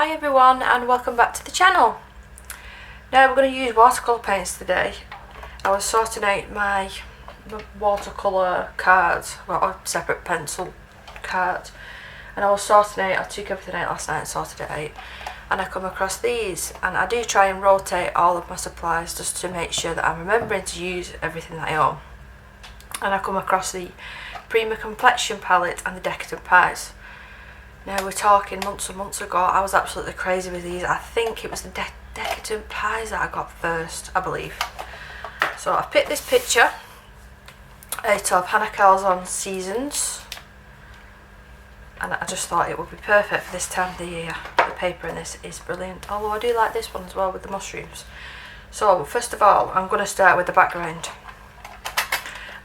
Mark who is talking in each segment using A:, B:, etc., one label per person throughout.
A: Hi everyone and welcome back to the channel. Now we're going to use watercolour paints today. I was sorting out my watercolour cards, well separate pencil cards, and I was sorting out, I took everything out last night and sorted it out, and I come across these, and I do try and rotate all of my supplies just to make sure that I'm remembering to use everything that I own. And I come across the Prima complexion palette and the Decadent Pies. Now we're talking months and months ago, I was absolutely crazy with these. I think it was the Decadent Pies that I got first, I believe. So I've picked this picture out of Hanna karlzon Seasons, and I just thought it would be perfect for this time of the year. The paper in this is brilliant, although I do like this one as well with the mushrooms. So first of all, I'm going to start with the background.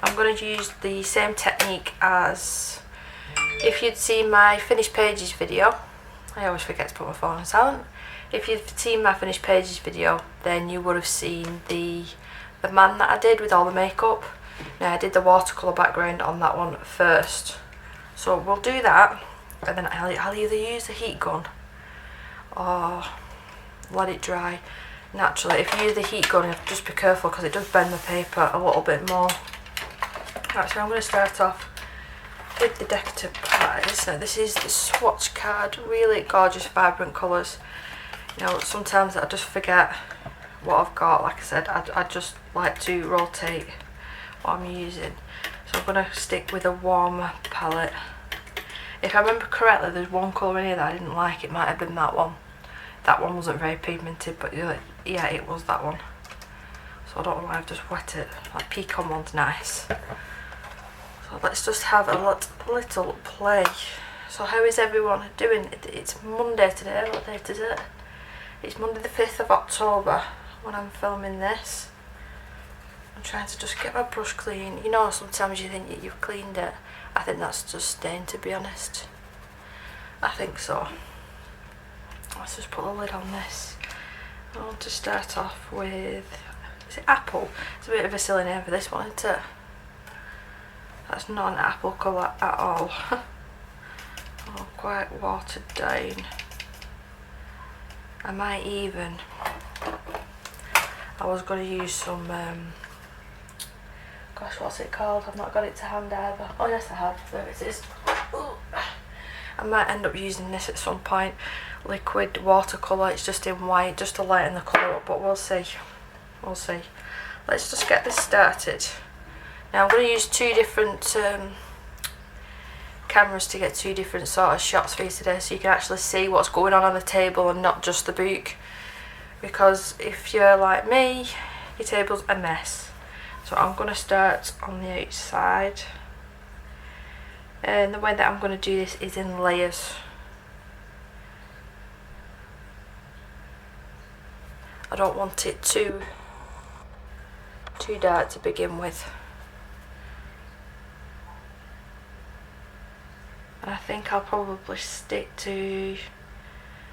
A: I'm going to use the same technique as if you'd seen my finished pages video. I always forget to put my phone on silent. If you've seen my finished pages video, then you would have seen the man that I did with all the makeup. Now I did the watercolour background on that one first. So we'll do that, and then I'll either use the heat gun or let it dry naturally. If you use the heat gun, just be careful because it does bend the paper a little bit more. Right, so I'm going to start off with the Decadent Pies. Now this is the swatch card, really gorgeous vibrant colours. You know, sometimes I just forget what I've got. Like I said, I just like to rotate what I'm using. So I'm going to stick with a warmer palette. If I remember correctly, there's one colour in here that I didn't like. It might have been that one. That one wasn't very pigmented, but yeah, it was that one. So I don't know why I've just wet it. That pecan one's nice. So let's just have a little play. So how is everyone doing? It's Monday today. What date is it? It's Monday the 5th of October when I'm filming this. I'm trying to just get my brush clean. You know, sometimes you think you've cleaned it. I think that's just stained, to be honest. I think so. Let's just put the lid on this. I want to start off with, is it apple? It's a bit of a silly name for this one, isn't it? That's not an apple colour at all. Oh, quite watered down. I might even, I was going to use some, gosh, what's it called? I've not got it to hand either. Oh yes, I have. There it is. Ooh. I might end up using this at some point. Liquid watercolour. It's just in white, just to lighten the colour up. But we'll see. We'll see. Let's just get this started. Now I'm going to use two different cameras to get two different sort of shots for you today, so you can actually see what's going on the table and not just the book. Because if you're like me, your table's a mess. So I'm going to start on the outside, and the way that I'm going to do this is in layers. I don't want it too dark to begin with. And I think I'll probably stick to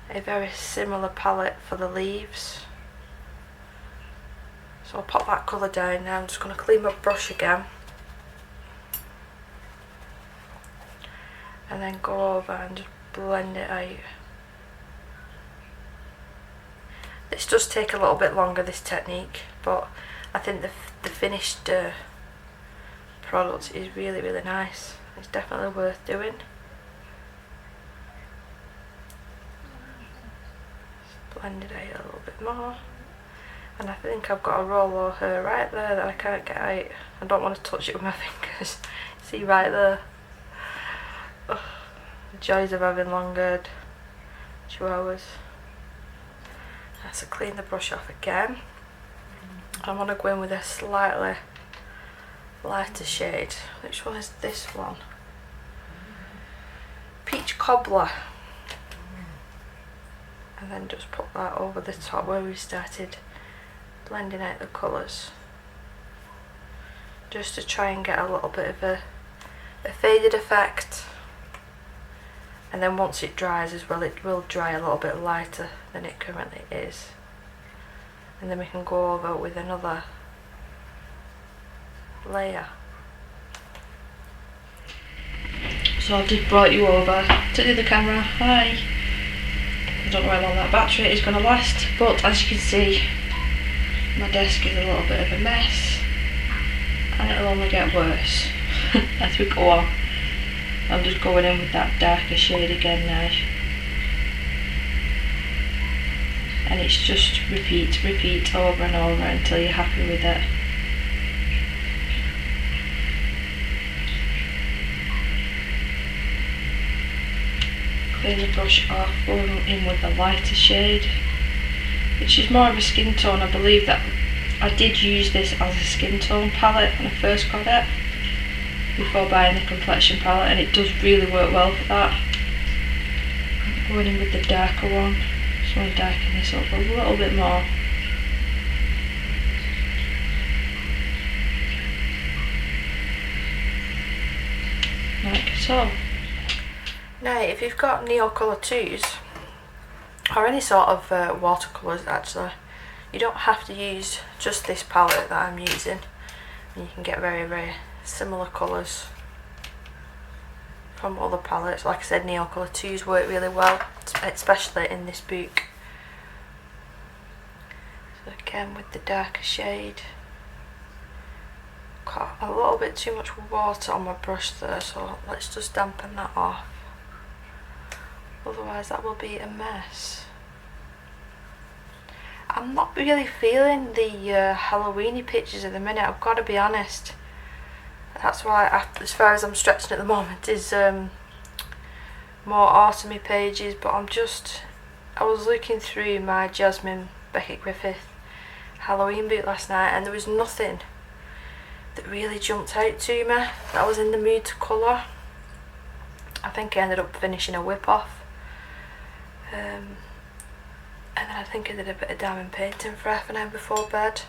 A: a very similar palette for the leaves. So I'll pop that colour down now. I'm just going to clean my brush again. And then go over and just blend it out. This does take a little bit longer, this technique, but I think the finished product is really, really nice. It's definitely worth doing. Blend it out a little bit more, and I think I've got a roll of hair right there that I can't get out. I don't want to touch it with my fingers. See right there. Ugh, the joys of having long-haired chihuahuas. So clean the brush off again. I want to go in with a slightly lighter shade. Which one is this one? Peach Cobbler. And then just put that over the top where we started blending out the colours, just to try and get a little bit of a faded effect. And then once it dries as well, it will dry a little bit lighter than it currently is, and then we can go over with another layer. So I've just brought you over to the other camera. Hi. don't know how long that battery is going to last, but as you can see, my desk is a little bit of a mess, and it'll only get worse as we go on. I'm just going in with that darker shade again now, and it's just repeat over and over until you're happy with it. Clean the brush off, going in with the lighter shade, which is more of a skin tone. I believe that I did use this as a skin tone palette when I first got it, before buying the complexion palette, and it does really work well for that. I'm going in with the darker one. Just want to darken this up a little bit more. Like so. Now, if you've got Neocolor 2s, or any sort of watercolours actually, you don't have to use just this palette that I'm using. You can get very similar colours from other palettes. Like I said, Neocolor 2s work really well, especially in this book. So again, with the darker shade. Got a little bit too much water on my brush there, so let's just dampen that off. Otherwise that will be a mess. I'm not really feeling the Halloweeny pictures at the minute, I've got to be honest. That's why, as far as I'm stretching at the moment, is more autumny pages. But I was looking through my Jasmine Beckett Griffith Halloween book last night, and there was nothing that really jumped out to me that I was in the mood to colour. I think I ended up finishing a whip off. And then I think I did a bit of diamond painting for half an hour before bed.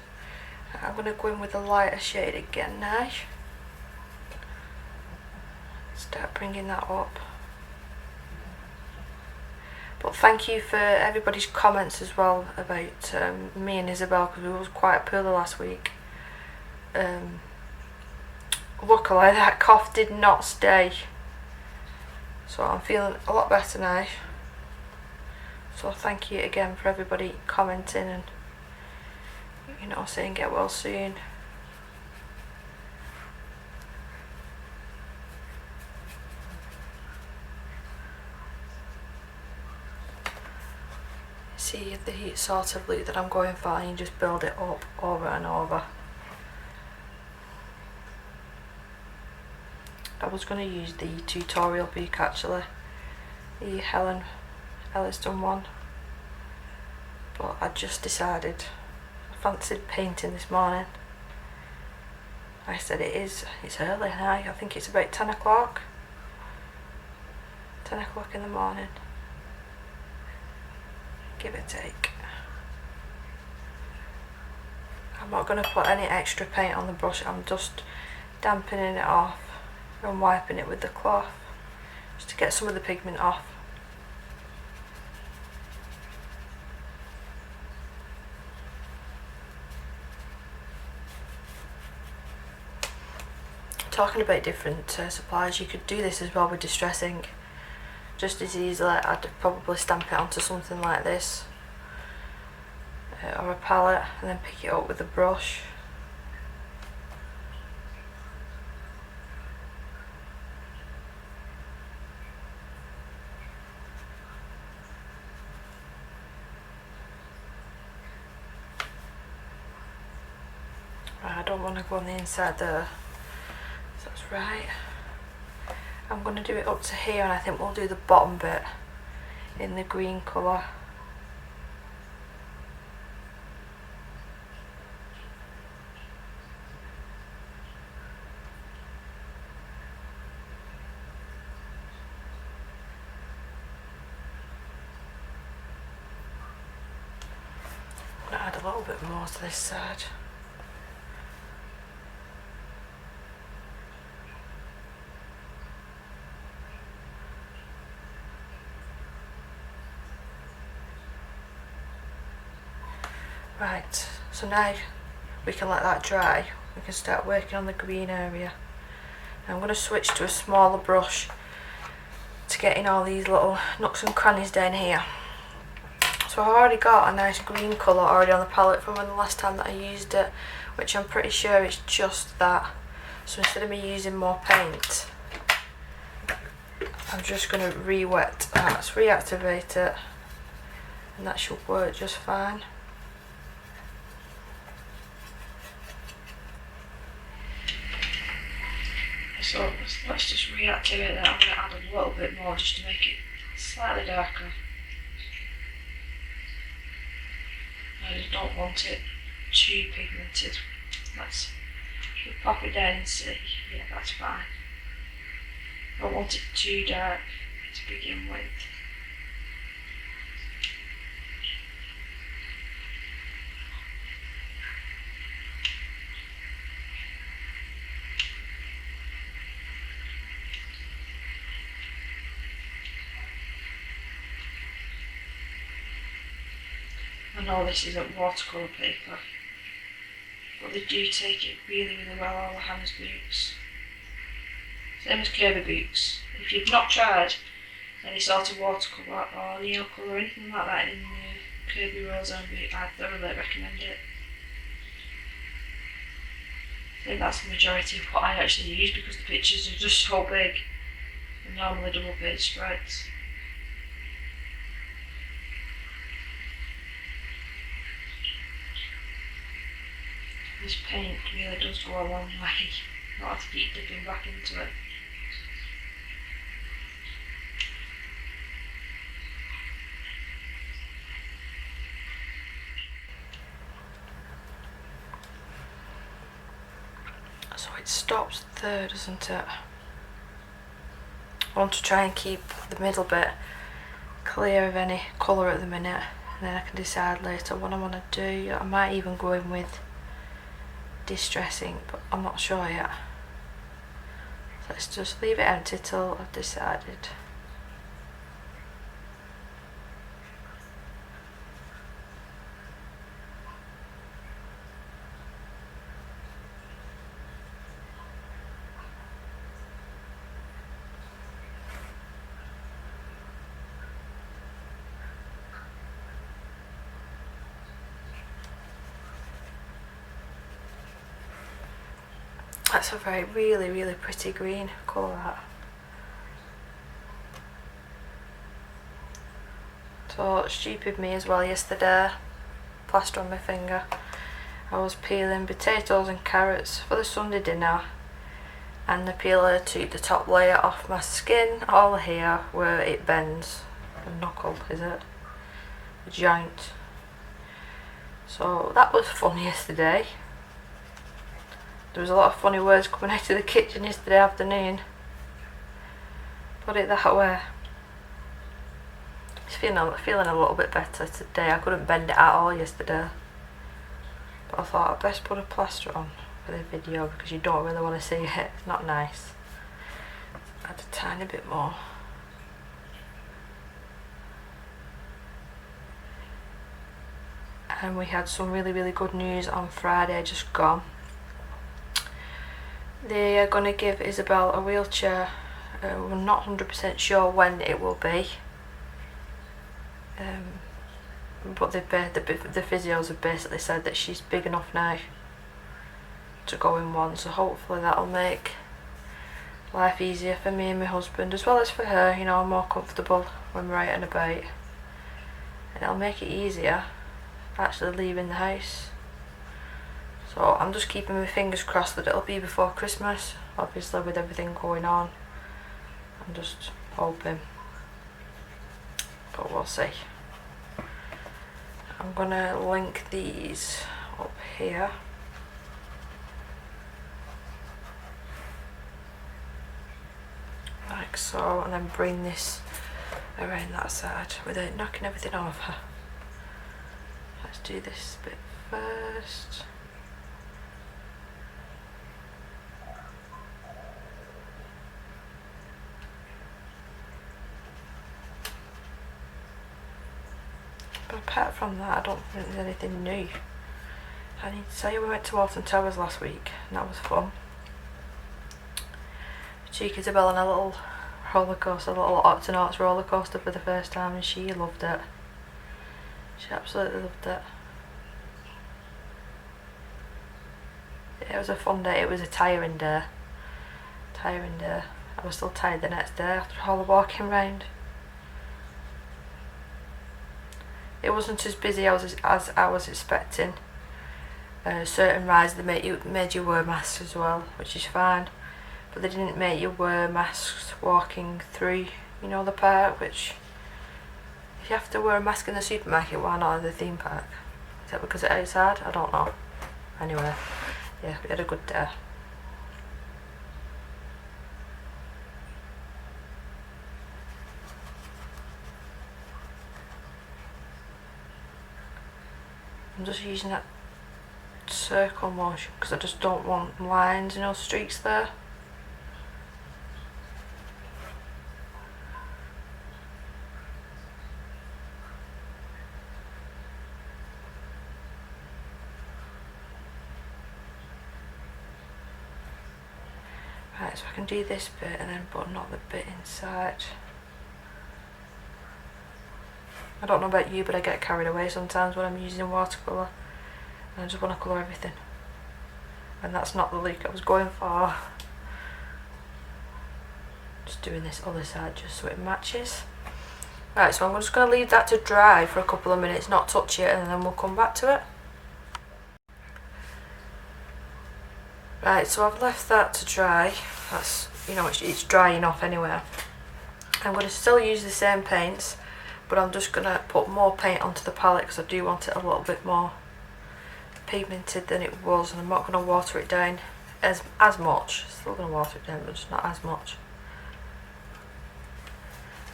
A: I'm going to go in with a lighter shade again now. Start bringing that up. But thank you for everybody's comments as well about me and Isabel, because we was quite poorly last week. Luckily that cough did not stay, so I'm feeling a lot better now. So thank you again for everybody commenting and, you know, saying get well soon. See the sort of look that I'm going for, and you just build it up over and over. I was going to use the tutorial book actually, the Helen Elliston one, but I just decided I fancied painting this morning. I said it's early now, I think it's about 10 o'clock. 10 o'clock in the morning. Give it a take. I'm not going to put any extra paint on the brush, I'm just dampening it off and wiping it with the cloth just to get some of the pigment off. Talking about different supplies, you could do this as well with distress ink just as easily. I'd probably stamp it onto something like this or a palette and then pick it up with a brush. Right, I don't want to go on the inside there. That's right. I'm going to do it up to here, and I think we'll do the bottom bit in the green colour. I'm going to add a little bit more to this side. Right, so now we can let that dry, we can start working on the green area. Now I'm going to switch to a smaller brush to get in all these little nooks and crannies down here. So I've already got a nice green colour already on the palette from when the last time that I used it, which I'm pretty sure it's just that. So instead of me using more paint, I'm just going to re-wet that, let's reactivate it, and that should work just fine. So let's just reactivate that. I'm going to add a little bit more just to make it slightly darker. I just don't want it too pigmented. Let's pop it down and see. Yeah, that's fine. I don't want it too dark to begin with. I know this isn't watercolour paper, but they do take it really, really well, all the Hanna's books. Same as Kirby books. If you've not tried any sort of watercolour or neon colour or anything like that in the Kirby Karlzon book, I thoroughly recommend it. I think that's the majority of what I actually use because the pictures are just so big and normally double page spreads. This paint really does go a long way, not have to keep dipping back into it. So it stops there, doesn't it? I want to try and keep the middle bit clear of any colour at the minute, and then I can decide later what I want to do. I might even go in with distressing, but I'm not sure yet. So let's just leave it empty till I've decided. That's a really, really pretty green colour, that. So stupid me as well yesterday, plaster on my finger. I was peeling potatoes and carrots for the Sunday dinner, and the peeler took the top layer off my skin, all here where it bends. The knuckle, is it? The joint. So that was fun yesterday. There was a lot of funny words coming out of the kitchen yesterday afternoon. Put it that way. Just feeling a little bit better today. I couldn't bend it at all yesterday. But I thought I'd best put a plaster on for the video because you don't really want to see it. It's not nice. Add a tiny bit more. And we had some really, really good news on Friday just gone. They are going to give Isabel a wheelchair. We're not 100% sure when it will be. But the physios have basically said that she's big enough now to go in one. So hopefully that'll make life easier for me and my husband, as well as for her, you know, more comfortable when we're out and about. And it'll make it easier actually leaving the house. So I'm just keeping my fingers crossed that it'll be before Christmas, obviously with everything going on. I'm just hoping, but we'll see. I'm gonna link these up here. Like so, and then bring this around that side without knocking everything over. Let's do this bit first. But apart from that, I don't think there's anything new. I need to tell you, we went to Autumnal last week, and that was fun. Cheek Isabel on a little roller coaster, a little Autumnal roller coaster for the first time, and she loved it. She absolutely loved it. It was a fun day. It was a tiring day. I was still tired the next day after all the walking round. It wasn't as busy as I was expecting. Certain rides they made you wear masks as well, which is fine, but they didn't make you wear masks walking through, you know, the park. Which, if you have to wear a mask in the supermarket, why not in the theme park? Is that because it's outside? I don't know. Anyway, yeah, we had a good day. I'm just using that circle motion because I just don't want lines, you know, streaks there. Right, so I can do this bit and then but not the bit inside. I don't know about you, but I get carried away sometimes when I'm using watercolour and I just want to colour everything, and that's not the look I was going for. Just doing this other side just so it matches. Right, so I'm just going to leave that to dry for a couple of minutes, not touch it, and then we'll come back to it. Right, so I've left that to dry. That's, you know, it's drying off anyway. I'm going to still use the same paints, but I'm just going to put more paint onto the palette because I do want it a little bit more pigmented than it was, and I'm not going to water it down as much. Still going to water it down, but just not as much.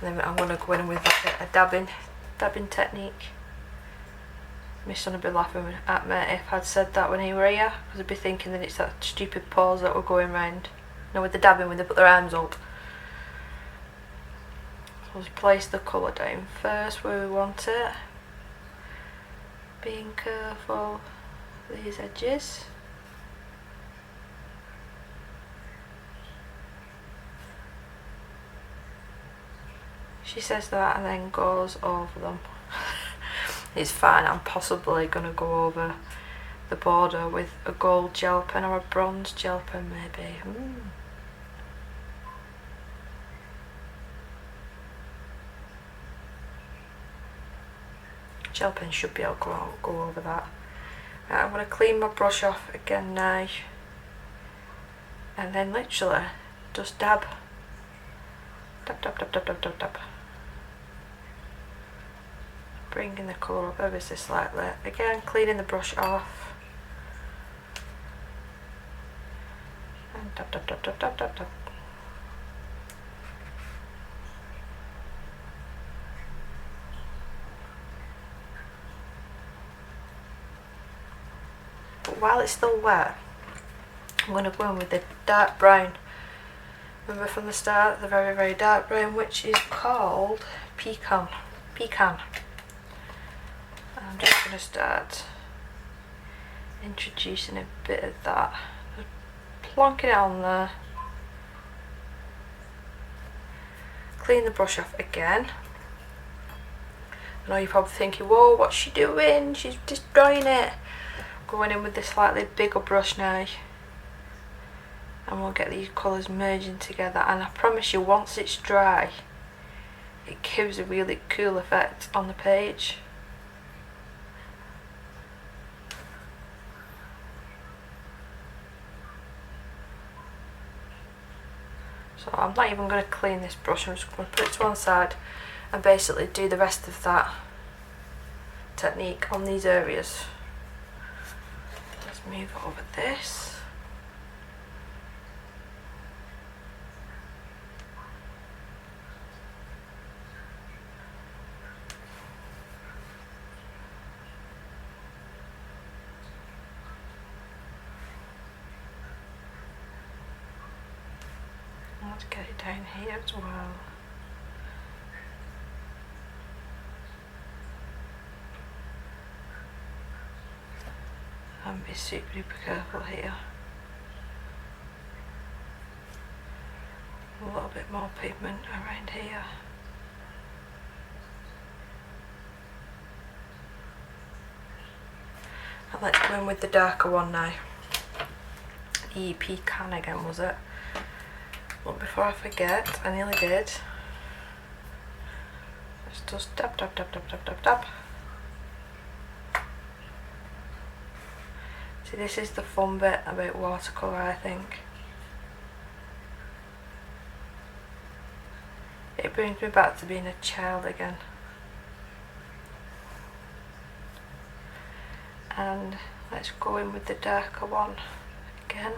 A: And then I'm going to go in with like a dabbing technique. My son would be laughing at me if I'd said that when he were here, because I'd be thinking that it's that stupid pause that we're going round. You know, with the dabbing when they put their arms up. So let's place the colour down first where we want it. Being careful with these edges. She says that and then goes over them. It's fine, I'm possibly going to go over the border with a gold gel pen or a bronze gel pen maybe. Gel pen should be able to go over that. Right, I'm going to clean my brush off again now, and then literally just dab. Dab, dab, dab, dab, dab, dab, dab. Bringing the colour up ever so slightly. Again, cleaning the brush off. And dab, dab, dab, dab, dab, dab, dab. But while it's still wet, I'm going to go in with the dark brown. Remember from the start, the very, very dark brown, which is called Pecan. I'm just going to start introducing a bit of that. Just plonking it on there. Clean the brush off again. I know you're probably thinking, whoa, what's she doing? She's just drying it. Going in with this slightly bigger brush now. And we'll get these colours merging together, and I promise you, once it's dry, it gives a really cool effect on the page. So I'm not even going to clean this brush, I'm just going to put it to one side and basically do the rest of that technique on these areas. Let's move over this. Let's get it down here as well. And be super duper careful here. A little bit more pigment around here. And let's go in with the darker one now. The pecan again, was it? But before I forget, I nearly did. Let's just dab, dab, dab, dab, dab, dab, dab. See, this is the fun bit about watercolour, I think. It brings me back to being a child again. And let's go in with the darker one again.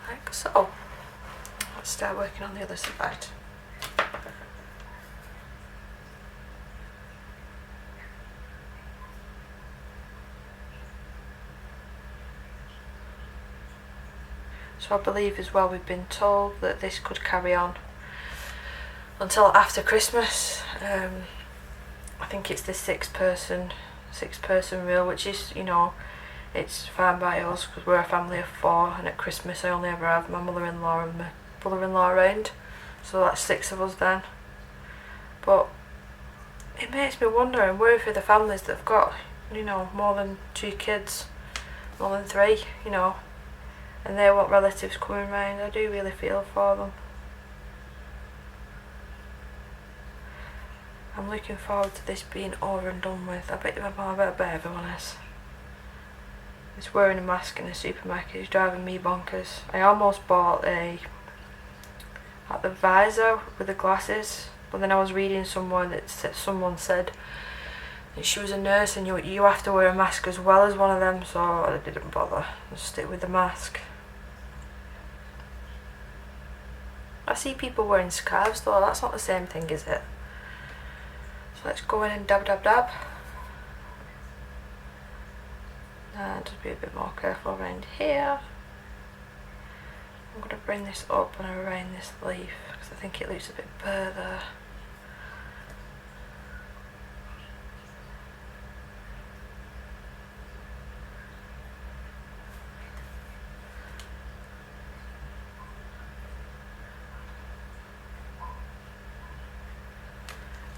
A: Like so. Let's start working on the other side. So I believe as well we've been told that this could carry on until after Christmas. I think it's the six person rule, which is, you know, it's fine by us because we're a family of 4, and at Christmas I only ever have my mother-in-law and my brother-in-law around, so that's 6 of us then. But it makes me wonder and worry for the families that have got, you know, more than 2 kids, more than 3, you know, and they want relatives coming round. I do really feel for them. I'm looking forward to this being over and done with. I bet everyone is. It's wearing a mask in a supermarket is driving me bonkers. I almost bought the visor with the glasses, but then I was reading someone that someone said that she was a nurse and you have to wear a mask as well as one of them, so I didn't bother. I'll stick with the mask. I see people wearing scarves though, that's not the same thing, is it? So let's go in and dab dab dab. And just be a bit more careful around here. I'm going to bring this up and around this leaf because I think it looks a bit bare there.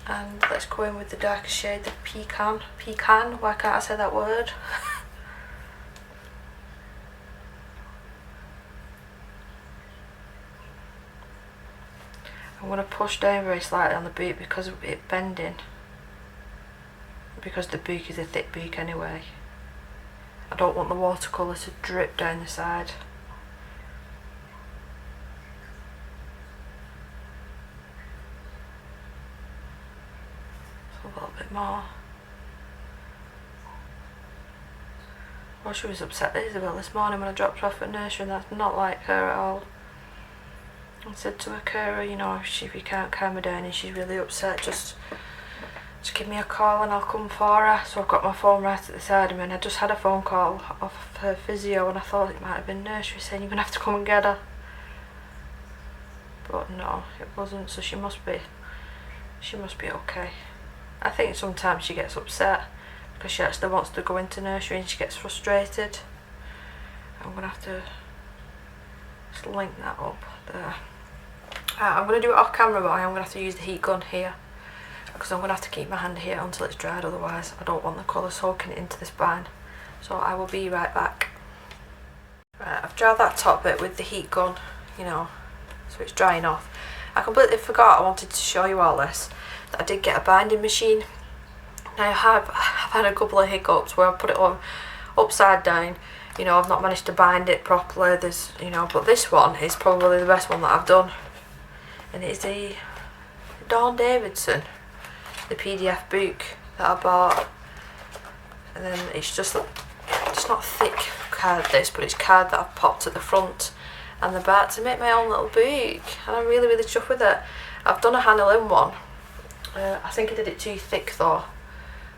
A: And let's go in with the darker shade, the pecan. Pecan, why can't I say that word? I'm going to push down very slightly on the boot because of it bending. Because the book is a thick book anyway. I don't want the watercolour to drip down the side. So a little bit more. Well, she was upset at Isabel this morning when I dropped her off at nursery, and that's not like her at all. I said to her carer, you know, if you can't calm her down and she's really upset, just give me a call and I'll come for her. So I've got my phone right at the side of me, and I just had a phone call off her physio and I thought it might have been nursery saying you're going to have to come and get her. But no, it wasn't, so she must be okay. I think sometimes she gets upset because she actually wants to go into nursery and she gets frustrated. I'm going to have to just link that up there. I'm going to do it off camera, but I'm going to have to use the heat gun here because I'm going to have to keep my hand here until it's dried, otherwise I don't want the colour soaking into this bind. So I will be right back. Right, I've dried that top bit with the heat gun, you know, so it's drying off. I completely forgot I wanted to show you all this, that I did get a binding machine. Now I've had a couple of hiccups where I put it on upside down, you know, I've not managed to bind it properly, there's, you know, but this one is probably the best one that I've done. And it's the Dawn Davidson, the PDF book that I bought. And then it's not thick card this, but it's card that I've popped at the front and the back to make my own little book. And I'm really, really chuffed with it. I've done a Hanna one. I think I did it too thick though.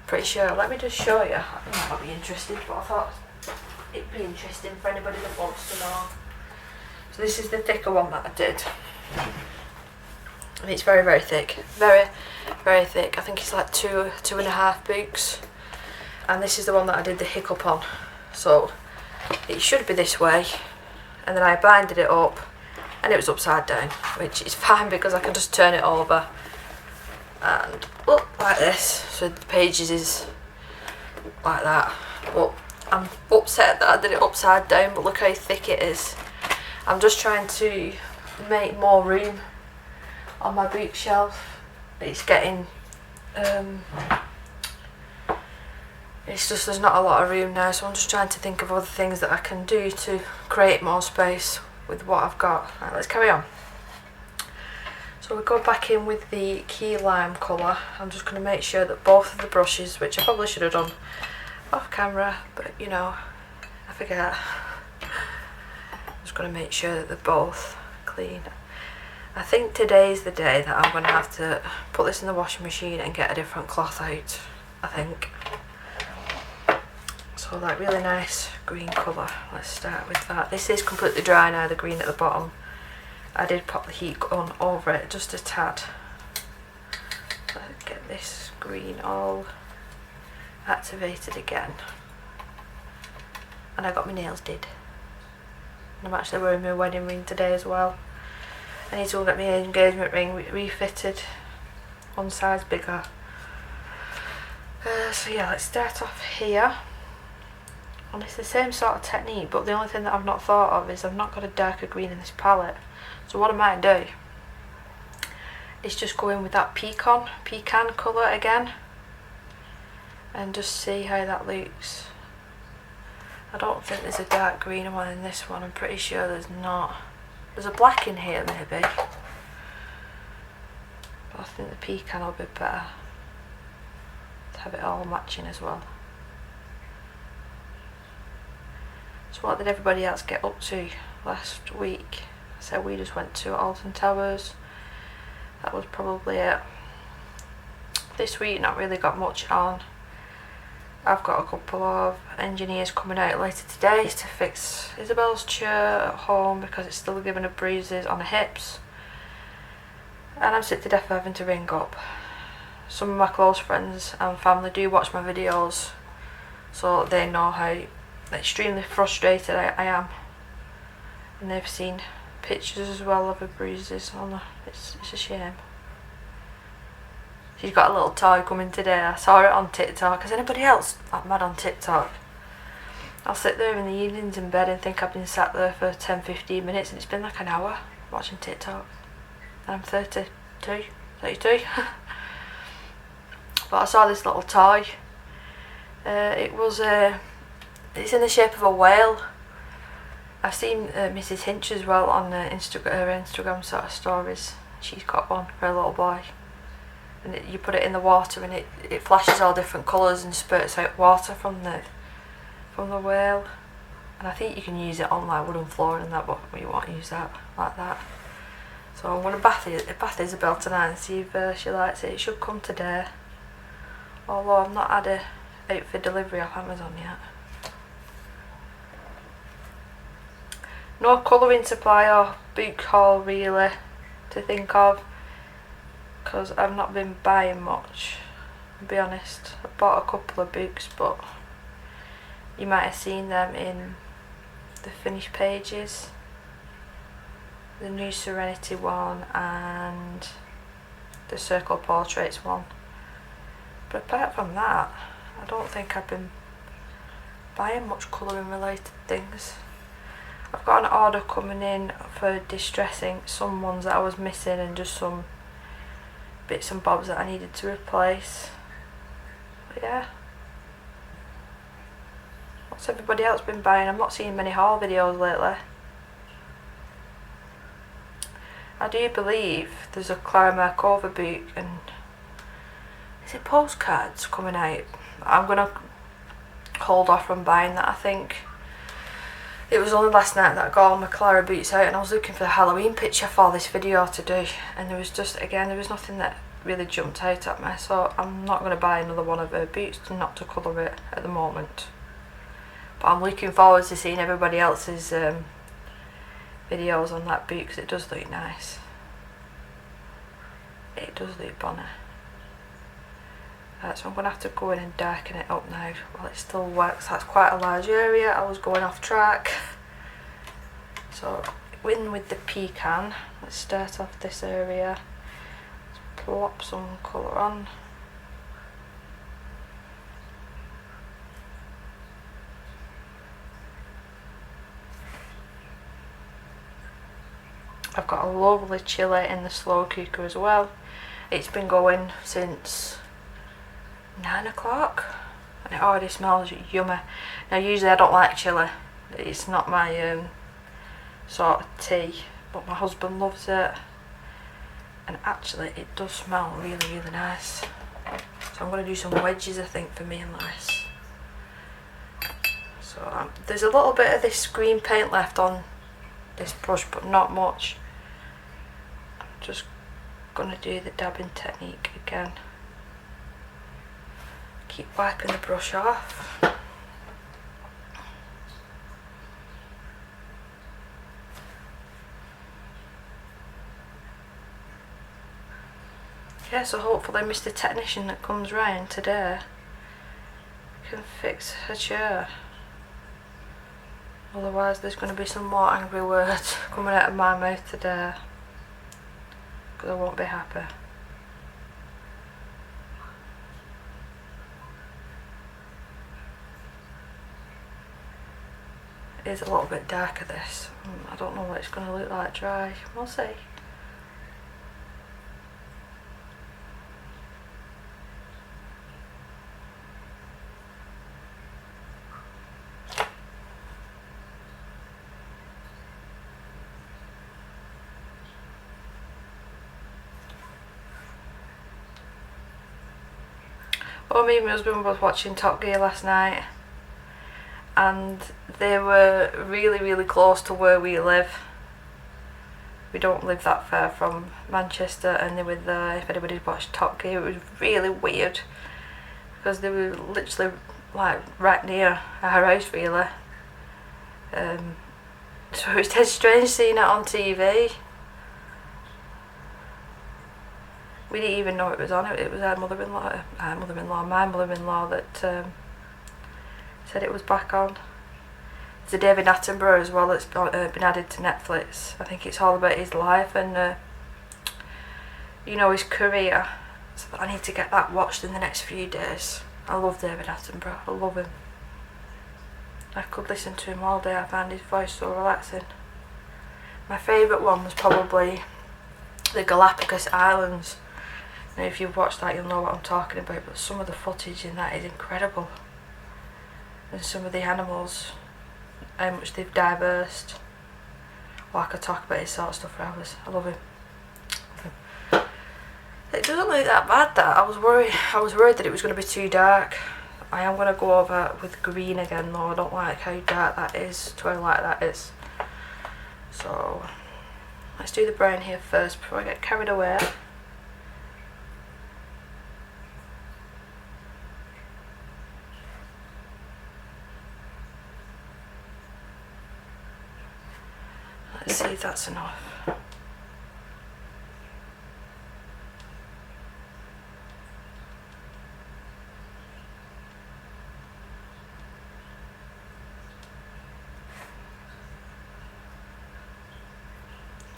A: Pretty sure. Let me just show you. I think that might be interesting, but I thought it'd be interesting for anybody that wants to know. So this is the thicker one that I did. And it's very, very thick. Very, very thick. I think it's like 2.5 books, and this is the one that I did the hiccup on, so it should be this way. And then I binded it up and it was upside down, which is fine because I can just turn it over and up like this, so the pages is like that. But I'm upset that I did it upside down, but look how thick it is. I'm just trying to make more room on my bookshelf. It's getting it's just there's not a lot of room now, so I'm just trying to think of other things that I can do to create more space with what I've got. Right, let's carry on. So we go back in with the key lime colour. I'm just going to make sure that both of the brushes, which I probably should have done off camera, but you know, I forget. I'm just going to make sure that they're both clean. I think today's the day that I'm going to have to put this in the washing machine and get a different cloth out, I think. So that really nice green colour, let's start with that. This is completely dry now, the green at the bottom. I did pop the heat gun over it just a tad. Let's get this green all activated again. And I got my nails did. And I'm actually wearing my wedding ring today as well. I need to go get my engagement ring refitted, one size bigger. So yeah, let's start off here. And it's the same sort of technique, but the only thing that I've not thought of is I've not got a darker green in this palette. So what I might do is just go in with that pecan colour again and just see how that looks. I don't think there's a dark green one in this one, I'm pretty sure there's not. There's a black in here maybe, but I think the pecan will be better to have it all matching as well. So what did everybody else get up to last week? So we just went to Alton Towers. That was probably it. This week not really got much on. I've got a couple of engineers coming out later today to fix Isabel's chair at home because it's still giving her bruises on her hips. And I'm sick to death of having to ring up. Some of my close friends and family do watch my videos, so they know how extremely frustrated I am. And they've seen pictures as well of her bruises on her. It's a shame. She's got a little toy coming today. I saw it on TikTok. Is anybody else like mad on TikTok? I'll sit there in the evenings in bed and think I've been sat there for 10-15 minutes and it's been like an hour watching TikTok. And I'm 32. But I saw this little toy. It's in the shape of a whale. I've seen Mrs. Hinch as well on her Instagram sort of stories. She's got one for a little boy. And you put it in the water and it flashes all different colours and spurts out water from the whale. And I think you can use it on like wooden flooring and that, but you won't use that like that. So I'm going to bath Isabel tonight and see if she likes it. It should come today. Although I've not had it out for delivery off Amazon yet. No colouring supply or book haul really to think of, because I've not been buying much, to be honest. I bought a couple of books, but you might have seen them in the finished pages. The new Serenity one and the Circle Portraits one. But apart from that, I don't think I've been buying much colouring related things. I've got an order coming in for distressing some ones that I was missing and just some bits and bobs that I needed to replace. But yeah. What's everybody else been buying? I'm not seeing many haul videos lately. I do believe there's a Clara Markova book and is it postcards coming out? I'm going to hold off from buying that, I think. It was only last night that I got all my Clara boots out and I was looking for the Halloween picture for this video to do, and there was nothing that really jumped out at me, so I'm not going to buy another one of her boots not to colour it at the moment. But I'm looking forward to seeing everybody else's videos on that boot because it does look nice. It does look bonny. So I'm going to have to go in and darken it up now while it still works. That's quite a large area. I was going off track. So in with the pecan. Let's start off this area. Let's plop some colour on. I've got a lovely chili in the slow cooker as well. It's been going since 9 o'clock and it already smells yummy. Now usually I don't like chili, it's not my sort of tea, but my husband loves it, and actually it does smell really nice. So I'm going to do some wedges I think for me and Lois. So there's a little bit of this green paint left on this brush but not much. I'm just going to do the dabbing technique again. Keep wiping the brush off. Yeah, so hopefully Mr. Technician that comes round today can fix her chair. Otherwise there's going to be some more angry words coming out of my mouth today, because I won't be happy. It is a little bit darker this. I don't know what it's going to look like dry. We'll see. Well, me and my husband was watching Top Gear last night, and they were really close to where we live. We don't live that far from Manchester, and they were there. If anybody's watched Top Gear, it was really weird because they were literally like right near our house really. So it was dead strange seeing it on TV. We didn't even know it was on. It was my mother-in-law that said it was back on. There's a David Attenborough as well that's been added to Netflix. I think it's all about his life and you know, his career. So I need to get that watched in the next few days. I love David Attenborough. I love him. I could listen to him all day. I find his voice so relaxing. My favourite one was probably the Galapagos Islands. Now if you've watched that you'll know what I'm talking about, but some of the footage in that is incredible. And some of the animals, how much they've dispersed. Well, I could talk about his sort of stuff for hours. I love him. It doesn't look that bad that. I was worried that it was going to be too dark. I am going to go over with green again though. I don't like how dark that is to how light that is. So let's do the brown here first before I get carried away. Let's see if that's enough.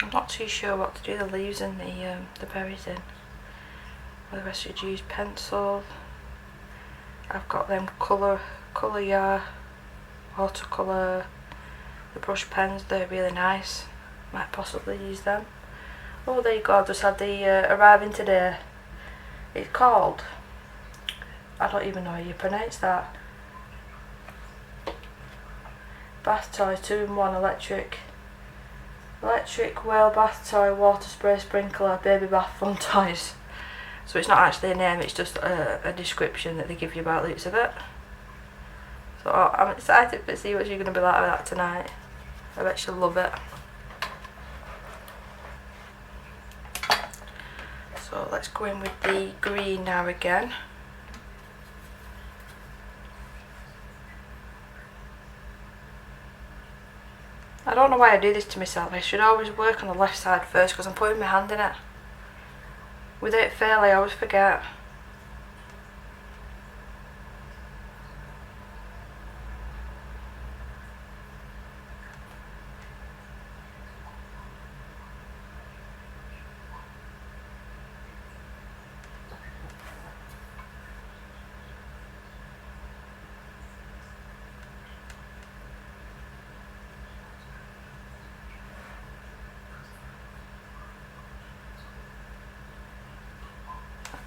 A: I'm not too sure what to do the leaves and the berries in. Whether I should use pencil. I've got them colour watercolour. The brush pens, they're really nice. Might possibly use them. Oh, there you go. I just had the arriving today. It's called, I don't even know how you pronounce that. Bath toy 2-in-1 electric whale bath toy, water spray sprinkler, baby bath fun toys. So it's not actually a name, it's just a description that they give you about the looks of it. So I'm excited to see what you're going to be like with that tonight. I bet you'll love it. So let's go in with the green now again. I don't know why I do this to myself. I should always work on the left side first because I'm putting my hand in it. Without fail, I always forget.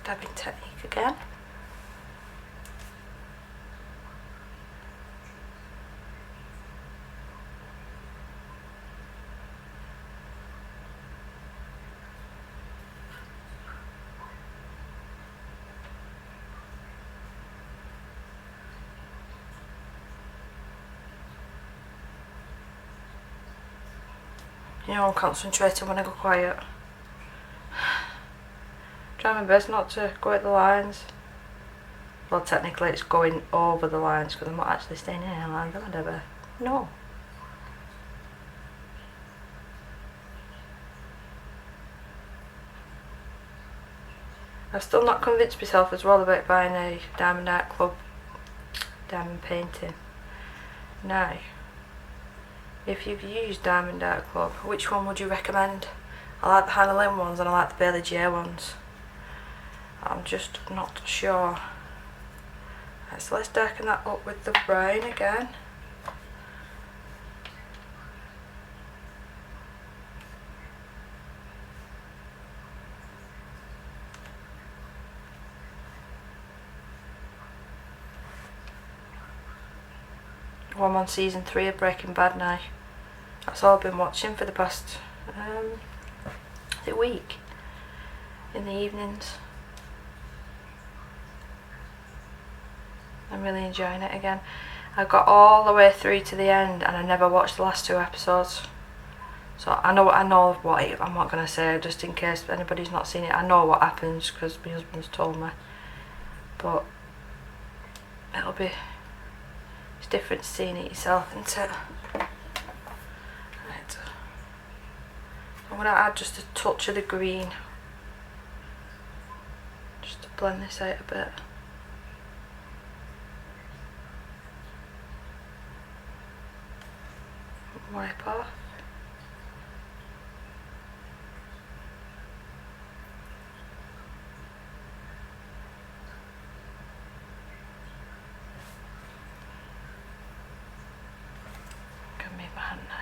A: dabbing technique again. You know, I'm concentrating when I go quiet. Trying my best not to go at the lines. Well, technically it's going over the lines because I'm not actually staying in any lines, am I, Debbie? No. I've still not convinced myself as well about buying a Diamond Art Club diamond painting. Now, if you've used Diamond Art Club, which one would you recommend? I like the Hanna ones and I like the Bailey J ones. I'm just not sure. Right, so let's darken that up with the brown again. Well, I'm on season 3 of Breaking Bad now. That's all I've been watching for the past week in the evenings. I'm really enjoying it again. I got all the way through to the end and I never watched the last 2 episodes. So I know what I'm not going to say, just in case anybody's not seen it. I know what happens because my husband's told me. But it's different seeing it yourself, isn't it? Right. I'm going to add just a touch of the green. Just to blend this out a bit. Wipe off. Can move my hand now.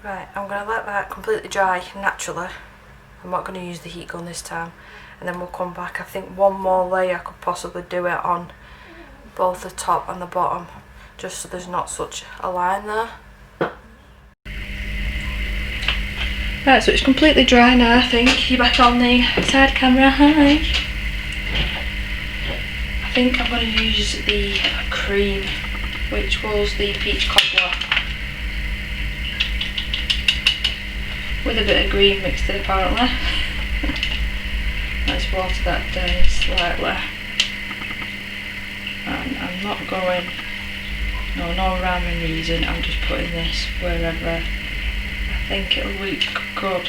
A: Right, I'm going to let that completely dry naturally. I'm not going to use the heat gun this time. And then we'll come back. I think one more layer I could possibly do it on both the top and the bottom. Just so there's not such a line there. Right, so it's completely dry now, I think. You're back on the side camera, hi. I think I'm going to use the cream, which was the peach cobbler. With a bit of green mixed in apparently. Let's water that down slightly. And I'm not going, no rhyme and reason, I'm just putting this wherever I think it'll look good.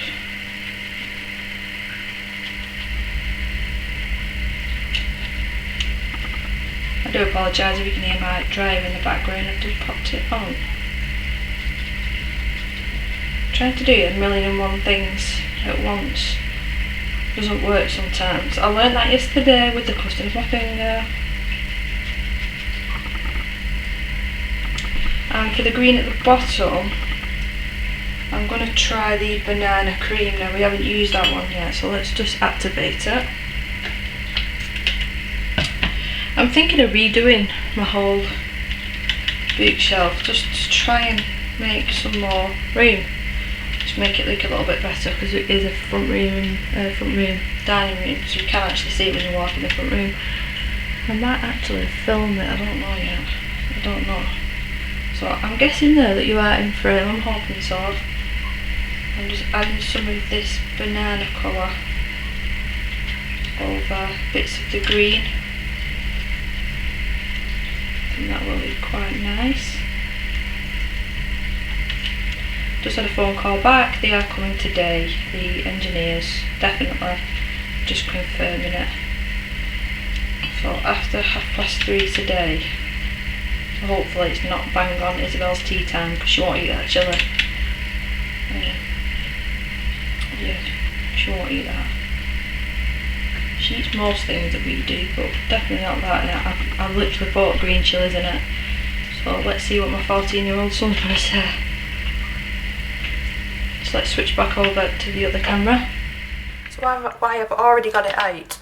A: I do apologise if you can hear my dryer in the background, I've just popped it on. Trying to do a million and one things at once doesn't work sometimes. I learned that yesterday with the custard of my finger. And for the green at the bottom, I'm going to try the banana cream. Now we haven't used that one yet, so let's just activate it. I'm thinking of redoing my whole bookshelf just to try and make some more room. To make it look a little bit better, because it is a front room, dining room, so you can actually see it when you walk in the front room. I might actually film it, I don't know yet. I don't know. So I'm guessing there that you are in frame, I'm hoping so. I'm just adding some of this banana colour over bits of the green. I think that will be quite nice. Just had a phone call back, they are coming today, the engineers, definitely, just confirming it. So after 3:30 today, hopefully it's not bang on Isabel's tea time because she won't eat that chili. Yeah, she won't eat that. She eats most things that we do, but definitely not that. And I've literally bought green chilies in it. So let's see what my 14-year-old son's going to say. So let's switch back over to the other camera. So I've already got it out.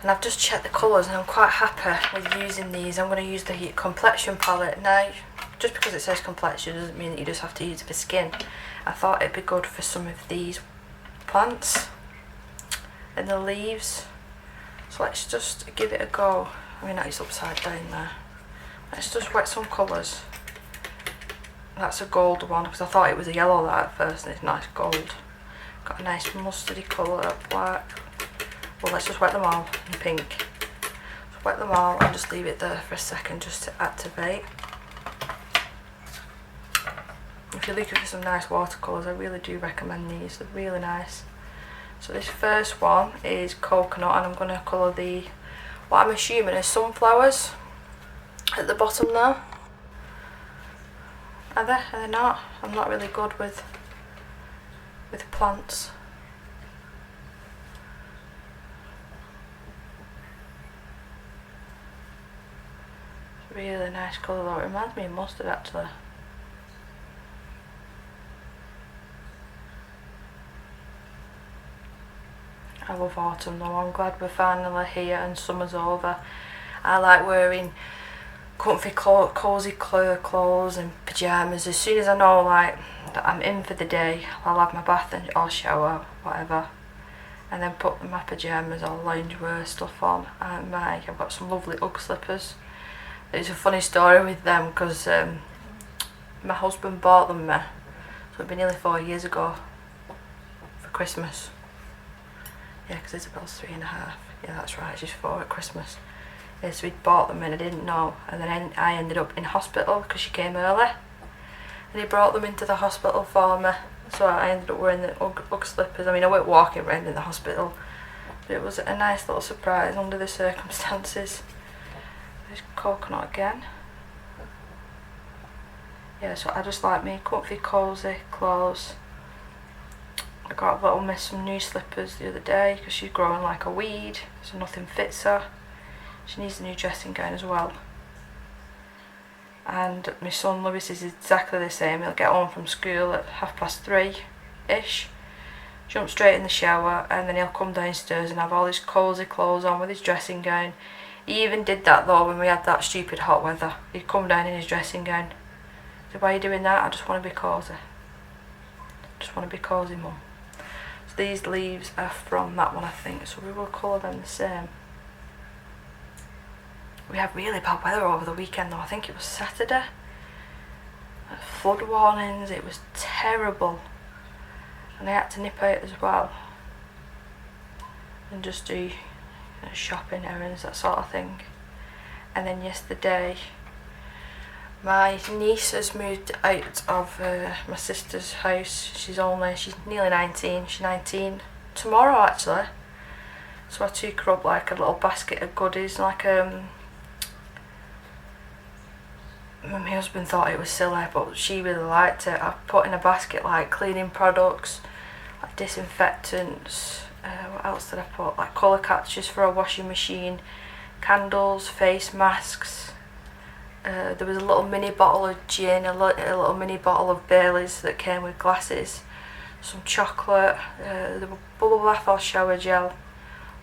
A: And I've just checked the colours and I'm quite happy with using these. I'm going to use the complexion palette. Now, just because it says complexion doesn't mean that you just have to use it for skin. I thought it'd be good for some of these plants and the leaves. So let's just give it a go. I mean, that is upside down there. Let's just wet some colours. That's a gold one because I thought it was a yellow that at first, and it's nice gold. Got a nice mustardy colour, black. Well, let's just wet them all in pink. Just wet them all and just leave it there for a second just to activate. If you're looking for some nice watercolours, I really do recommend these. They're really nice. So this first one is coconut, and I'm going to colour the, what I'm assuming is sunflowers at the bottom there. Are they? Are they not? I'm not really good with plants. Really nice colour though. It reminds me of mustard actually. I love autumn though. I'm glad we're finally here and summer's over. I like wearing comfy cosy clothes and pyjamas. As soon as I know like that I'm in for the day, I'll have my bath and or shower, whatever, and then put my pyjamas or loungewear stuff on. And I've got some lovely Ugg slippers. It's a funny story with them because my husband bought them me, so it'd been nearly 4 years ago for Christmas. Yeah, because Isabel's 3.5. Yeah, that's right, she's 4 at Christmas. Yeah, so he'd bought them and I didn't know, and then I ended up in hospital because she came early, and he brought them into the hospital for me. So I ended up wearing the Ugg slippers. I mean, I went walking around in the hospital, but it was a nice little surprise under the circumstances. There's coconut again. Yeah, so I just like me comfy, cosy clothes. I got little miss some new slippers the other day because she's growing like a weed, so nothing fits her. She needs a new dressing gown as well. And my son Lewis is exactly the same. He'll get home from school at 3:30ish, jump straight in the shower, and then he'll come downstairs and have all his cosy clothes on with his dressing gown. He even did that though when we had that stupid hot weather. He'd come down in his dressing gown. So why are you doing that? I just want to be cosy. Just want to be cosy, mum. So these leaves are from that one, I think, so we will colour them the same. We had really bad weather over the weekend though. I think it was Saturday. Flood warnings, it was terrible. And I had to nip out as well and just do shopping errands, that sort of thing. And then yesterday my niece has moved out of my sister's house. She's nearly 19. She's 19 tomorrow actually. So I took her up like a little basket of goodies, like my husband thought it was silly but she really liked it. I put in a basket like cleaning products, like disinfectants, what else did I put, like colour catchers for a washing machine, candles, face masks. There was a little mini bottle of gin, a little mini bottle of Baileys that came with glasses, some chocolate, there were bubble bath or shower gel,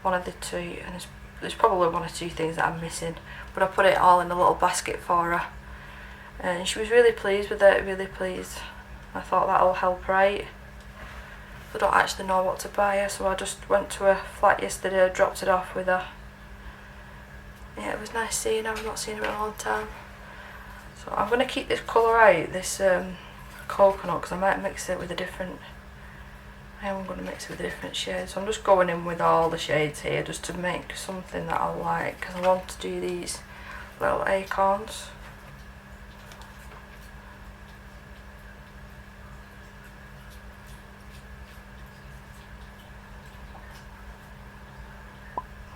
A: one of the two, and there's probably 1 or 2 things that I'm missing, but I put it all in a little basket for her. And she was really pleased with it, really pleased. I thought that'll help her out. I don't actually know what to buy her, so I just went to her flat yesterday, dropped it off with her. Yeah, it was nice seeing her. I've not seen her in a long time. So I'm going to keep this colour out, this coconut, because I might mix it with a different... I am going to mix it with a different shade. So I'm just going in with all the shades here just to make something that I like, because I want to do these little acorns.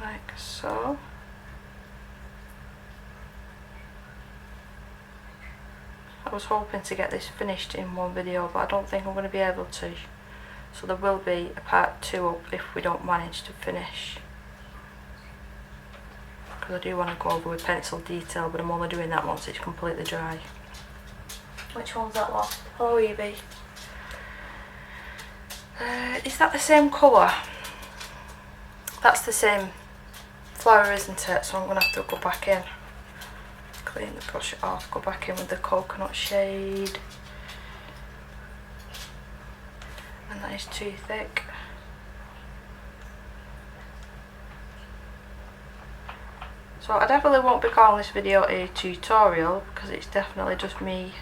A: Like so. I was hoping to get this finished in one video, but I don't think I'm going to be able to. So there will be a part 2 up if we don't manage to finish. Because I do want to go over with pencil detail, but I'm only doing that once it's completely dry. Which one's that one? Hello Evie. Is that the same colour? That's the same flower, isn't it? So I'm going to have to go back in, clean the brush off, go back in with the coconut shade. And that is too thick. So I definitely won't be calling this video a tutorial, because it's definitely just me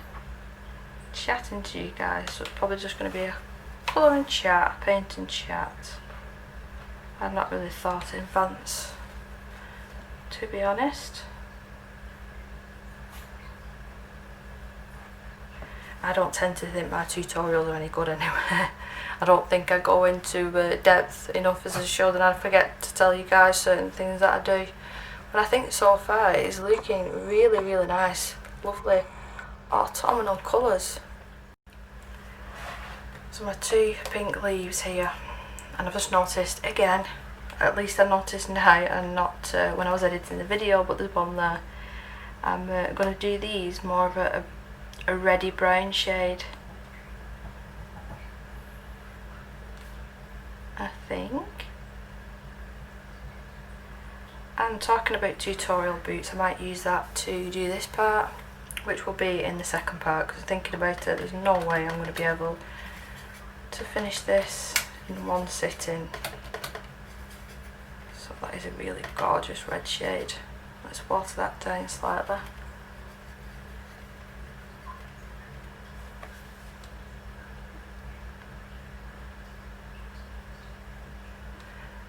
A: chatting to you guys. So it's probably just going to be a colouring chat, a painting chat. I've not really thought in advance, to be honest. I don't tend to think my tutorials are any good anyway. I don't think I go into depth enough as a show that I forget to tell you guys certain things that I do. But I think so far it's looking really, really nice. Lovely autumnal colours. So my 2 pink leaves here, and I've just noticed again, at least I noticed now and not when I was editing the video, but there's one there. I'm going to do these more of a reddy brown shade, I think. And talking about tutorial boots, I might use that to do this part, which will be in the second part, because thinking about it, there's no way I'm going to be able to finish this in one sitting. So that is a really gorgeous red shade. Let's water that down slightly.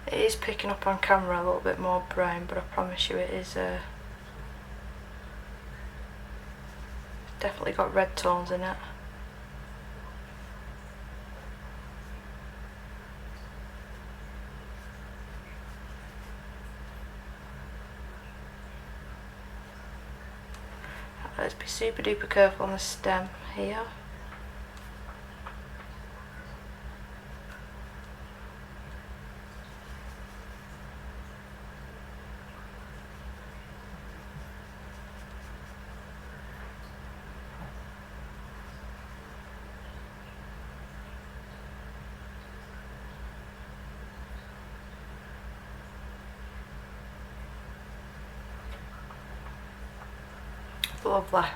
A: It is picking up on camera a little bit more brown, but I promise you it is definitely got red tones in it. Let's be super duper careful on the stem here. Lovely.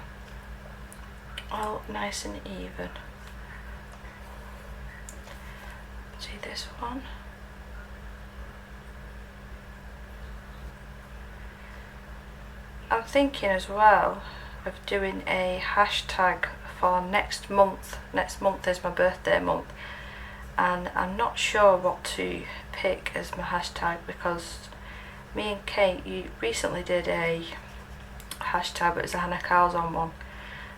A: All nice and even. See this one? I'm thinking as well of doing a hashtag for next month. Next month is my birthday month, and I'm not sure what to pick as my hashtag, because me and Kate, you recently did a hashtag, but it's a Hanna karlzon one,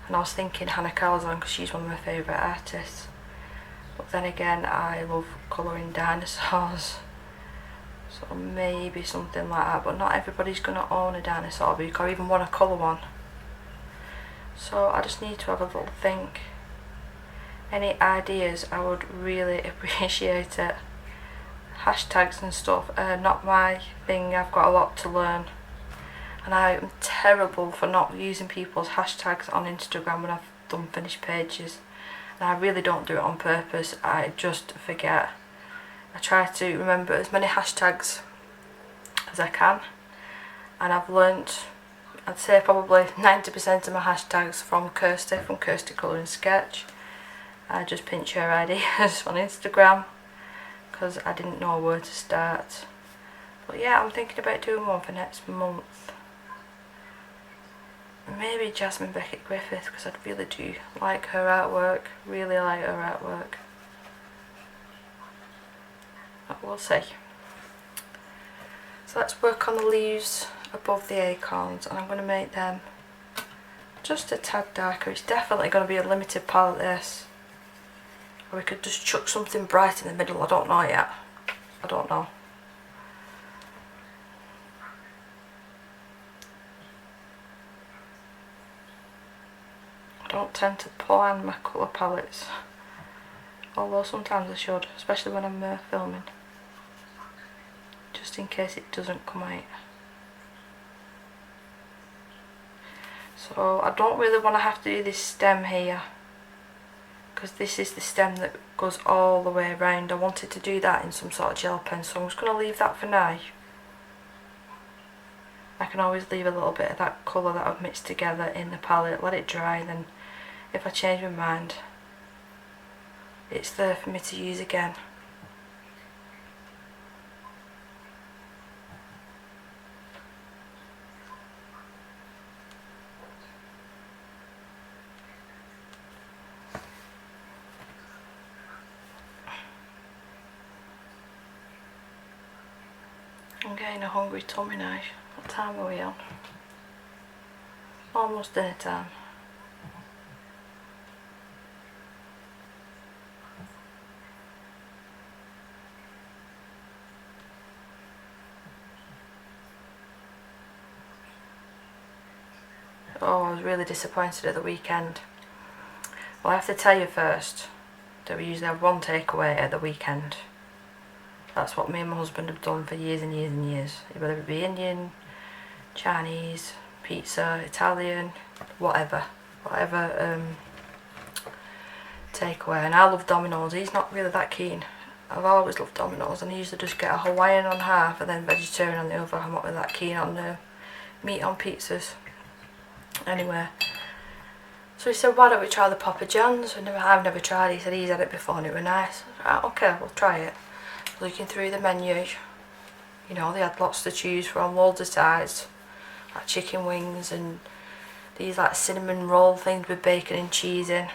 A: and I was thinking Hanna karlzon because she's one of my favourite artists. But then again, I love colouring dinosaurs, so maybe something like that. But not everybody's going to own a dinosaur book or even want to colour one, so I just need to have a little think. Any ideas, I would really appreciate it. Hashtags and stuff are not my thing. I've got a lot to learn, and I'm terrible for not using people's hashtags on Instagram when I've done finished pages. And I really don't do it on purpose, I just forget. I try to remember as many hashtags as I can, and I've learnt, I'd say probably 90% of my hashtags from Kirsty Colouring Sketch. I just pinch her ideas on Instagram because I didn't know where to start. But yeah, I'm thinking about doing one for next month. Maybe Jasmine Beckett Griffith, because I really do like her artwork, really like her artwork. But we'll see. So let's work on the leaves above the acorns, and I'm going to make them just a tad darker. It's definitely going to be a limited palette, this. Or we could just chuck something bright in the middle, I don't know yet. I don't know. I don't tend to plan my colour palettes, although sometimes I should, especially when I'm filming, just in case it doesn't come out. So I don't really want to have to do this stem here, because this is the stem that goes all the way around. I wanted to do that in some sort of gel pen, so I'm just going to leave that for now. I can always leave a little bit of that colour that I've mixed together in the palette, let it dry, then if I change my mind, it's there for me to use again. I'm getting a hungry tummy now. What time are we on? Almost dinner time. Oh, I was really disappointed at the weekend. Well, I have to tell you first that we usually have one takeaway at the weekend. That's what me and my husband have done for years and years and years. Whether it be Indian, Chinese, pizza, Italian, whatever takeaway. And I love Domino's. He's not really that keen. I've always loved Domino's, and I usually just get a Hawaiian on half and then vegetarian on the other. I'm not really that keen on meat on pizzas. Anyway, so he said, why don't we try the Papa John's? I've never tried it. He said he's had it before and it was nice. Right, okay, we'll try it. Looking through the menu, you know, they had lots to choose from, loads of sides, like chicken wings and these like cinnamon roll things with bacon and cheese in.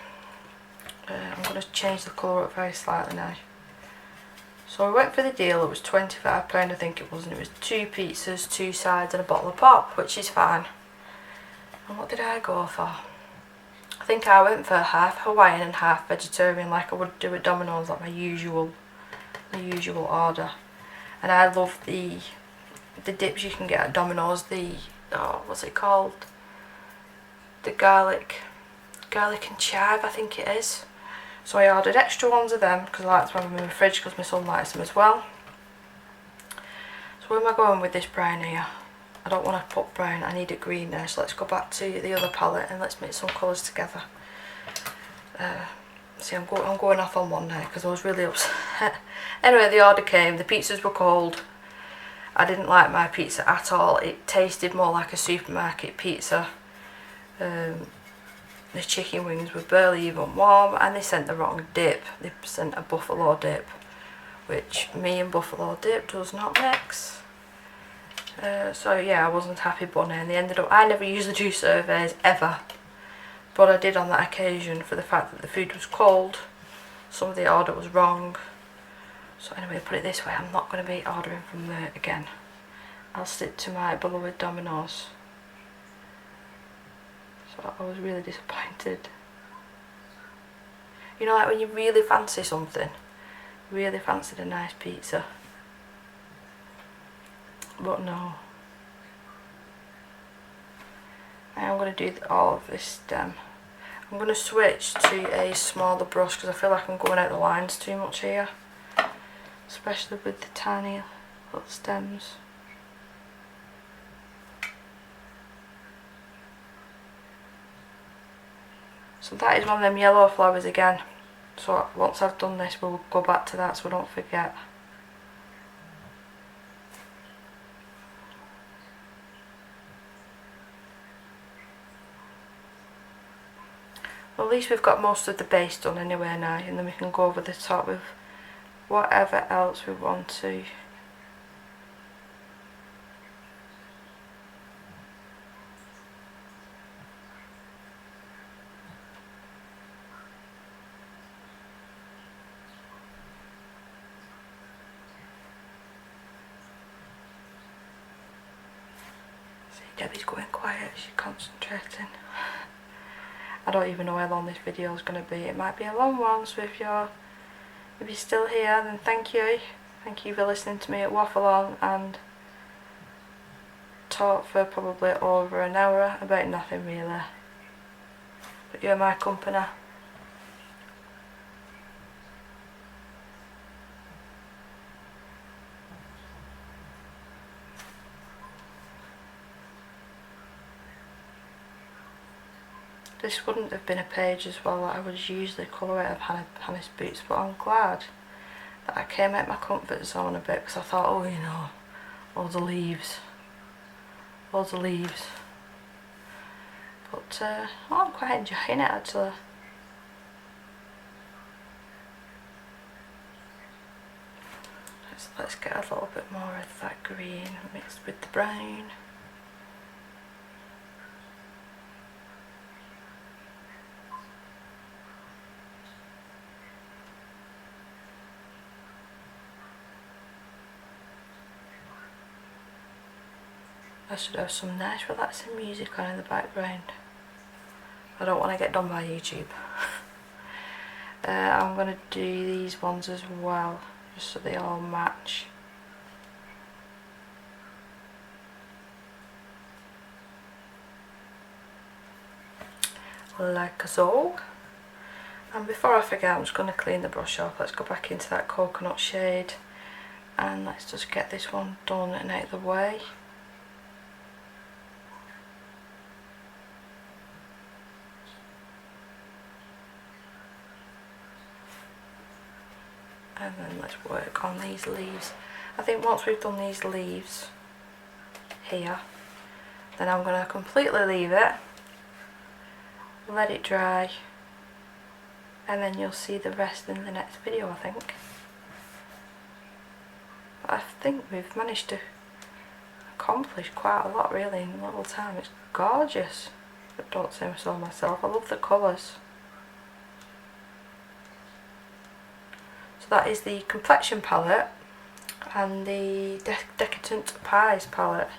A: I'm going to change the colour up very slightly now. So I went for the deal. It was £25 I think it was, and it was 2 pizzas, 2 sides and a bottle of pop, which is fine. And what did I go for? I think I went for half Hawaiian and half vegetarian, like I would do at Domino's, like my usual order. And I love the dips you can get at Domino's, what's it called? The garlic and chive, I think it is. So I ordered extra ones of them because I like to have them in my fridge because my son likes them as well. So where am I going with this brown here? I don't want to put brown, I need a green there, so let's go back to the other palette and let's mix some colours together. See, I'm going off on one now because I was really upset. Anyway, the order came, the pizzas were cold. I didn't like my pizza at all. It tasted more like a supermarket pizza. The chicken wings were barely even warm, and they sent the wrong dip. They sent a buffalo dip, which me and buffalo dip does not mix. So yeah, I wasn't happy bunny, and they ended up, I never usually do surveys ever, but I did on that occasion for the fact that the food was cold. Some of the order was wrong. So anyway, put it this way, I'm not going to be ordering from there again. I'll stick to my beloved Domino's. So I was really disappointed. You know, like when you really fancy something, really fancied a nice pizza. But no. I am going to do all of this stem. I'm going to switch to a smaller brush because I feel like I'm going out the lines too much here. Especially with the tiny little stems. So that is one of them yellow flowers again. So once I've done this, we'll go back to that so we don't forget. Well, at least we've got most of the base done anyway now, and then we can go over the top with whatever else we want to. See, Debbie's going quiet, she's concentrating. I don't even know how long this video is going to be. It might be a long one, so if you're still here, then thank you. Thank you for listening to me waffle on and talk for probably over an hour about nothing really. But you're my company. This wouldn't have been a page as well that I would usually colour out of Hanna's boots, but I'm glad that I came out my comfort zone a bit, because I thought, oh, you know, all the leaves. But oh, I'm quite enjoying it actually. Let's get a little bit more of that green mixed with the brown. I should have some nice relaxing music on in the background. I don't want to get done by YouTube. I'm going to do these ones as well, just so they all match. Like so. And before I forget, I'm just going to clean the brush off. Let's go back into that coconut shade and let's just get this one done and out of the way. And then let's work on these leaves. I think once we've done these leaves here, then I'm going to completely leave it, let it dry, and then you'll see the rest in the next video, I think. But I think we've managed to accomplish quite a lot really in a little time. It's gorgeous. I don't say so myself. I love the colours. So that is the Complexion palette and the Decadent Pies palette.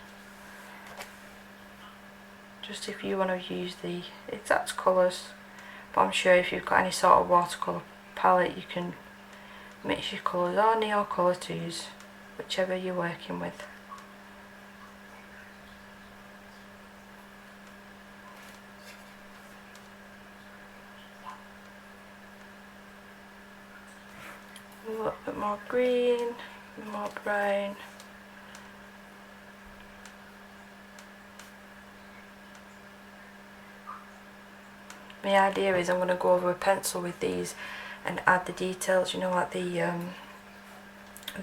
A: Just if you want to use the exact colours, but I'm sure if you've got any sort of watercolour palette you can mix your colours, or Neo Colour to use, whichever you're working with. A little bit more green, more brown. My idea is I'm going to go over a pencil with these and add the details, you know, like the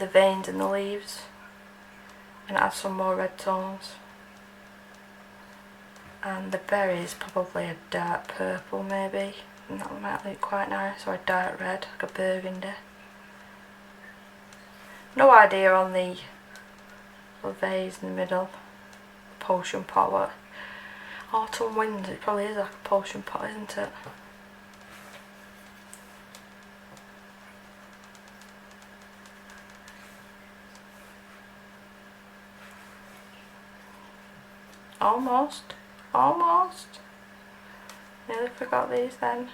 A: veins and the leaves, and add some more red tones. And the berries, probably a dark purple maybe, and that might look quite nice, or a dark red, like a burgundy. No idea on the vase in the middle, potion pot. What? Autumn Winds, it probably is like a potion pot, isn't it? Almost. Nearly forgot these then.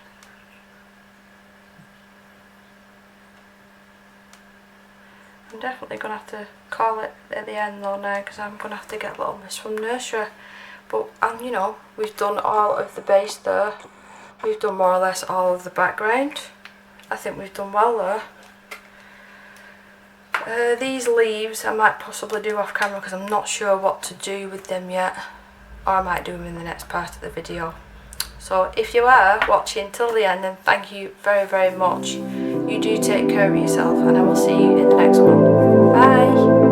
A: I'm definitely going to have to call it at the end though now, because I'm going to have to get Little Miss from nursery. But, you know, we've done all of the base there. We've done more or less all of the background. I think we've done well there. These leaves I might possibly do off camera, because I'm not sure what to do with them yet. Or I might do them in the next part of the video. So if you are watching till the end, then thank you very, very much. You do take care of yourself, and I will see you in the next one. Bye!